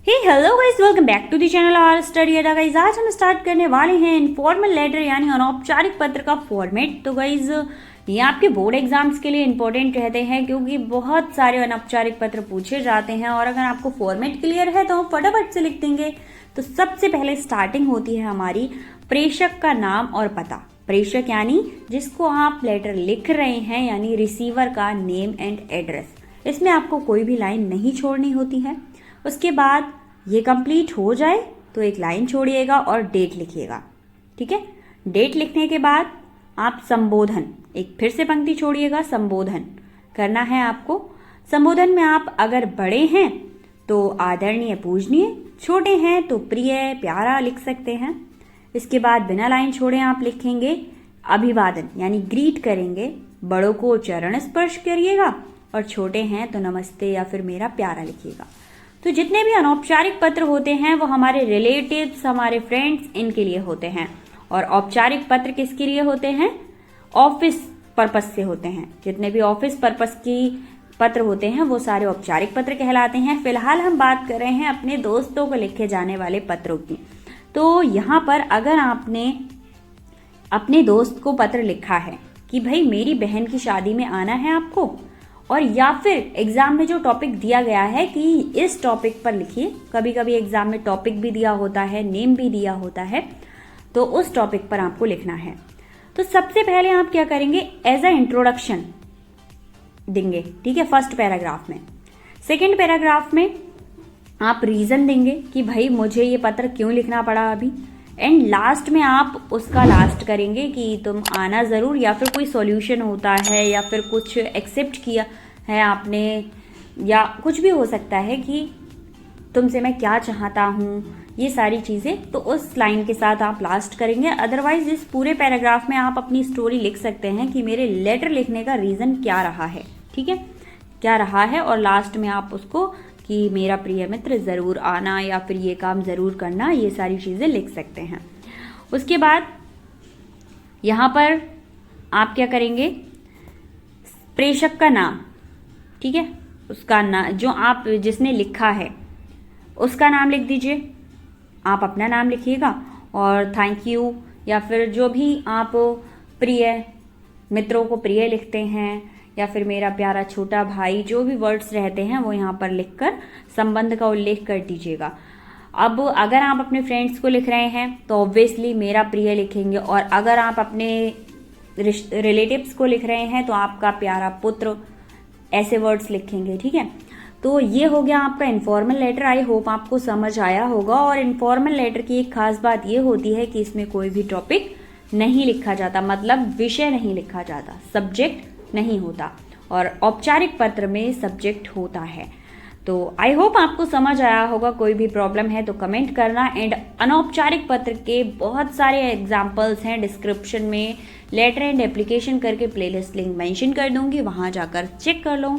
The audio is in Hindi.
Hello guys, welcome back to the channel our study Adda. Guys आज हम स्टार्ट करने वाले हैं इनफॉर्मल लेटर यानी अनौपचारिक पत्र का फॉर्मेट। तो गाइस ये आपके बोर्ड एग्जाम्स के लिए इंपॉर्टेंट रहते हैं क्योंकि बहुत सारे अनौपचारिक पत्र पूछे जाते हैं और अगर आपको फॉर्मेट क्लियर है तो हम फटाफट से लिख देंगे। तो सबसे पहले स्टार्टिंग होती है हमारी प्रेषक का नाम और पता। प्रेषक यानी जिसको आप लेटर लिख रहे हैं यानी रिसीवर का नेम एंड एड्रेस। इसमें आपको कोई भी लाइन नहीं छोड़नी होती है। उसके बाद ये कंप्लीट हो जाए तो एक लाइन छोड़िएगा और डेट लिखिएगा। ठीक है, डेट लिखने के बाद आप संबोधन, एक फिर से पंक्ति छोड़िएगा, संबोधन करना है आपको। संबोधन में आप अगर बड़े हैं तो आदरणीय पूजनीय, छोटे हैं तो प्रिय प्यारा लिख सकते हैं। इसके बाद बिना लाइन छोड़े आप लिखेंगे अभिवादन यानी ग्रीट करेंगे। बड़ों को चरण स्पर्श करिएगा और छोटे हैं तो नमस्ते या फिर मेरा प्यारा लिखिएगा। तो जितने भी अनौपचारिक पत्र होते हैं वो हमारे रिलेटिव्स, हमारे फ्रेंड्स, इनके लिए होते हैं। और औपचारिक पत्र किसके लिए होते हैं? ऑफिस पर्पस से होते हैं। जितने भी ऑफिस पर्पस की पत्र होते हैं वो सारे औपचारिक पत्र कहलाते हैं। फिलहाल हम बात कर रहे हैं अपने दोस्तों को लिखे जाने वाले पत्रों की। तो यहाँ पर अगर आपने अपने दोस्त को पत्र लिखा है कि भाई मेरी बहन की शादी में आना है आपको, और या फिर एग्जाम में जो टॉपिक दिया गया है कि इस टॉपिक पर लिखिए, कभी कभी एग्जाम में टॉपिक भी दिया होता है, नेम भी दिया होता है, तो उस टॉपिक पर आपको लिखना है। तो सबसे पहले आप क्या करेंगे, एज अ इंट्रोडक्शन देंगे। ठीक है, फर्स्ट पैराग्राफ में। सेकेंड पैराग्राफ में आप रीजन देंगे कि भाई मुझे ये पत्र क्यों लिखना पड़ा अभी। एंड लास्ट में आप उसका लास्ट करेंगे कि तुम आना ज़रूर, या फिर कोई सॉल्यूशन होता है या फिर कुछ एक्सेप्ट किया है आपने, या कुछ भी हो सकता है कि तुमसे मैं क्या चाहता हूँ, ये सारी चीज़ें तो उस लाइन के साथ आप लास्ट करेंगे। अदरवाइज इस पूरे पैराग्राफ में आप अपनी स्टोरी लिख सकते हैं कि मेरे लेटर लिखने का रीज़न क्या रहा है। ठीक है, क्या रहा है, और लास्ट में आप उसको कि मेरा प्रिय मित्र ज़रूर आना या फिर ये काम ज़रूर करना, ये सारी चीज़ें लिख सकते हैं। उसके बाद यहाँ पर आप क्या करेंगे, प्रेषक का नाम, ठीक है, उसका नाम, जो आप जिसने लिखा है उसका नाम लिख दीजिए। आप अपना नाम लिखिएगा और थैंक यू या फिर जो भी आप प्रिय मित्रों को प्रिय लिखते हैं या फिर मेरा प्यारा छोटा भाई, जो भी वर्ड्स रहते हैं वो यहाँ पर लिखकर संबंध का उल्लेख कर दीजिएगा। अब अगर आप अपने फ्रेंड्स को लिख रहे हैं तो ऑब्वियसली मेरा प्रिय लिखेंगे, और अगर आप अपने रिलेटिव्स को लिख रहे हैं तो आपका प्यारा पुत्र, ऐसे वर्ड्स लिखेंगे। ठीक है, तो ये हो गया आपका इनफॉर्मल लेटर। आई होप आपको समझ आया होगा। और इनफॉर्मल लेटर की एक खास बात ये होती है कि इसमें कोई भी टॉपिक नहीं लिखा जाता, मतलब विषय नहीं लिखा जाता, सब्जेक्ट नहीं होता, और औपचारिक पत्र में सब्जेक्ट होता है। तो आई होप आपको समझ आया होगा। कोई भी प्रॉब्लम है तो कमेंट करना। एंड अनौपचारिक पत्र के बहुत सारे एग्जाम्पल्स हैं, डिस्क्रिप्शन में लेटर एंड एप्लीकेशन करके प्लेलिस्ट लिंक मेंशन कर दूंगी, वहां जाकर चेक कर लो।